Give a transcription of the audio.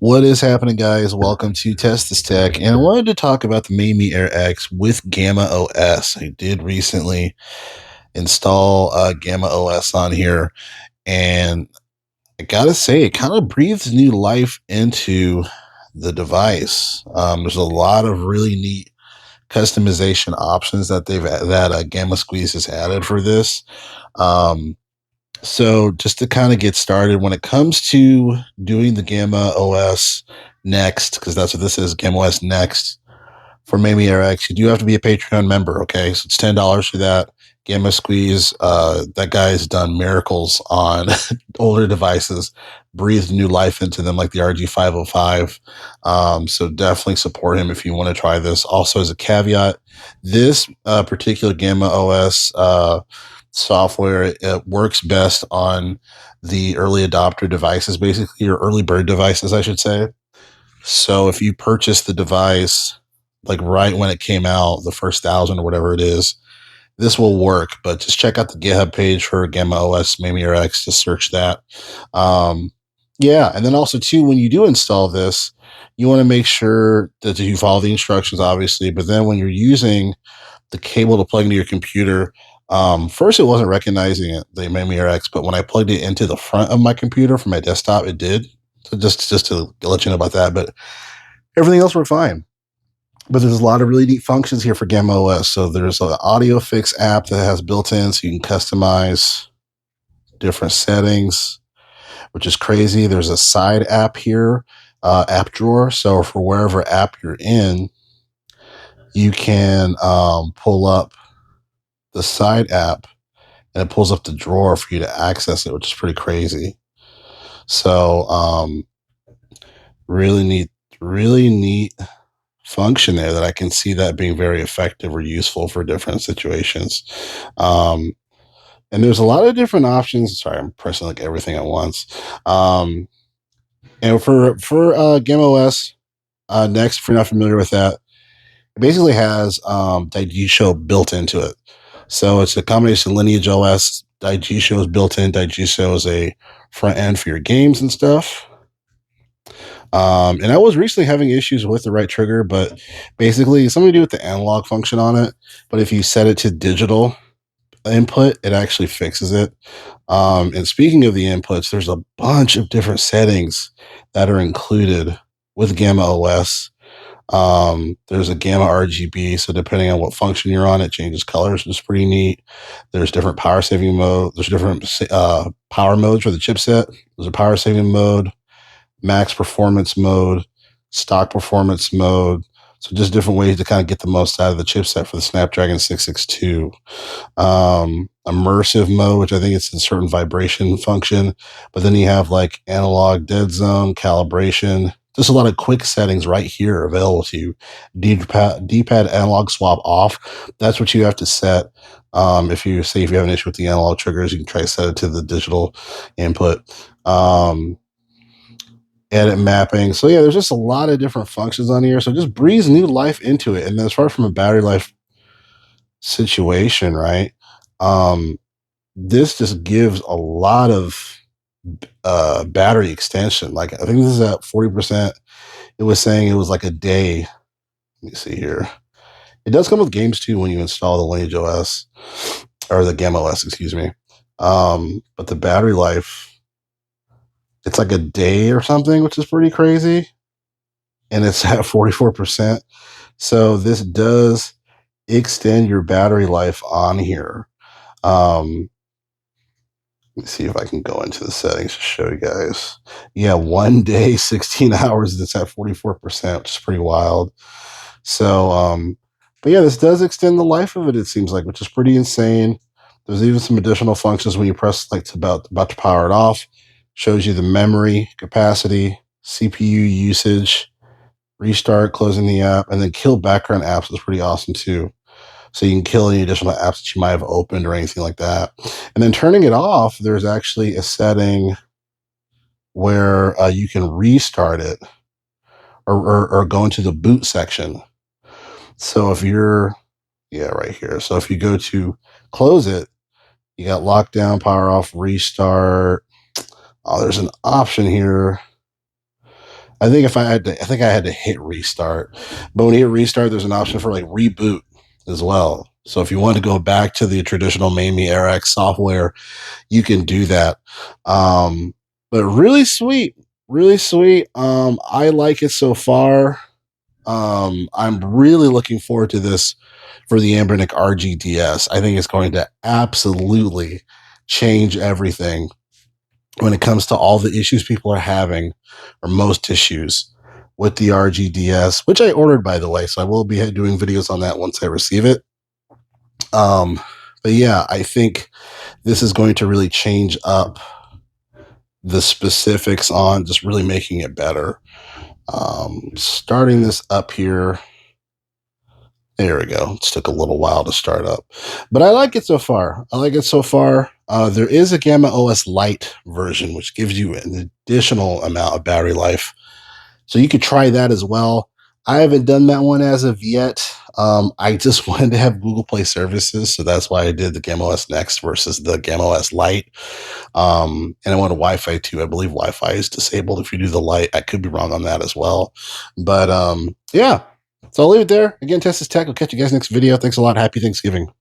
What is happening, guys? Welcome to Test This Tech, and I wanted to talk about the Mangmi Air X with Gamma OS. I did recently install Gamma OS on here, and I gotta say, it kind of breathes new life into the device. There's a lot of really neat customization options that Gamma Squeeze has added for this. Um, so just to kind of get started, when it comes to doing the Gamma OS Next, because that's what this is, Gamma OS Next for Mamie RX, you do have to be a Patreon member. Okay, so it's $10 for that. Gamma Squeeze, that guy has done miracles on older devices, breathed new life into them, like the RG505. So definitely support him if you want to try this. Also, as a caveat, this particular Gamma OS software, it works best on the early adopter devices, basically, or early bird devices, I should say. So if you purchase the device like right when it came out, the first 1,000 or whatever it is, this will work. But just check out the GitHub page for Gamma OS Mimi X to search that. Um, yeah, and then also too, when you do install this, you want to make sure that you follow the instructions, obviously. But then when you're using the cable to plug into your computer, first it wasn't recognizing it, the Mimi X, but when I plugged it into the front of my computer from my desktop, it did. So just to let you know about that, but everything else worked fine. But there's a lot of really neat functions here for Gamma OS. So there's an audio fix app that has built in, so you can customize different settings, which is crazy. There's a side app here, app drawer. So for wherever app you're in, you can pull up the side app, and it pulls up the drawer for you to access it, which is pretty crazy. So really neat function there that I can see that being very effective or useful for different situations. Um, and there's a lot of different options. Sorry, I'm pressing like everything at once. Um, and for Game OS Next, if you're not familiar with that, it basically has Daigisho built into it. So it's a combination of Lineage OS. Daigisho is built in. Daigisho is a front end for your games and stuff. And I was recently having issues with the right trigger, but basically it's something to do with the analog function on it. But if you set it to digital input, it actually fixes it. And speaking of the inputs, there's a bunch of different settings that are included with Gamma OS. There's a Gamma RGB, so depending on what function you're on, it changes colors. It's pretty neat. There's different power saving mode. There's different power modes for the chipset. There's a power saving mode, max performance mode, stock performance mode. So just different ways to kind of get the most out of the chipset for the Snapdragon 662. Immersive mode, which I think it's a certain vibration function, but then you have like analog dead zone, calibration. Just a lot of quick settings right here available to you. D-pad analog swap off. That's what you have to set. If you have an issue with the analog triggers, you can try to set it to the digital input. Edit mapping. So yeah, there's just a lot of different functions on here. So just breathes new life into it. And as far from a battery life situation, right? Um, this just gives a lot of battery extension. Like I think this is at 40%. It was saying it was like a day. Let me see here. It does come with games too when you install the Lineage OS or the Gamma OS, excuse me. But the battery life, it's like a day or something, which is pretty crazy. And it's at 44%. So this does extend your battery life on here. Let me see if I can go into the settings to show you guys. Yeah, 1 day, 16 hours, it's at 44%, which is pretty wild. So, but yeah, this does extend the life of it, it seems like, which is pretty insane. There's even some additional functions when you press like to about to power it off. Shows you the memory capacity, CPU usage, restart, closing the app, and then kill background apps is pretty awesome too. So you can kill any additional apps that you might have opened or anything like that. And then turning it off, there's actually a setting where you can restart it or go into the boot section. So if you're, yeah, right here. So if you go to close it, you got lockdown, power off, restart. Oh, there's an option here. I think if I had to, I think I had to hit restart. But when you hit restart, there's an option for like reboot as well. So if you want to go back to the traditional Mangmi AirX software, you can do that. But really sweet, really sweet. I like it so far. I'm really looking forward to this for the Ambernic RGDS. I think it's going to absolutely change everything when it comes to all the issues people are having, or most issues with the RGDS, which I ordered, by the way. So I will be doing videos on that once I receive it. Um, but yeah, I think this is going to really change up the specifics on just really making it better. Starting this up here. There we go. It took a little while to start up, but I like it so far. I like it so far. There is a Gamma OS Lite version, which gives you an additional amount of battery life. So you could try that as well. I haven't done that one as of yet. I just wanted to have Google Play services, so that's why I did the Gamma OS Next versus the Gamma OS Lite. And I wanted Wi-Fi too. I believe Wi-Fi is disabled if you do the Lite. I could be wrong on that as well, but yeah. So I'll leave it there. Again, Test is Tech. I'll catch you guys next video. Thanks a lot. Happy Thanksgiving.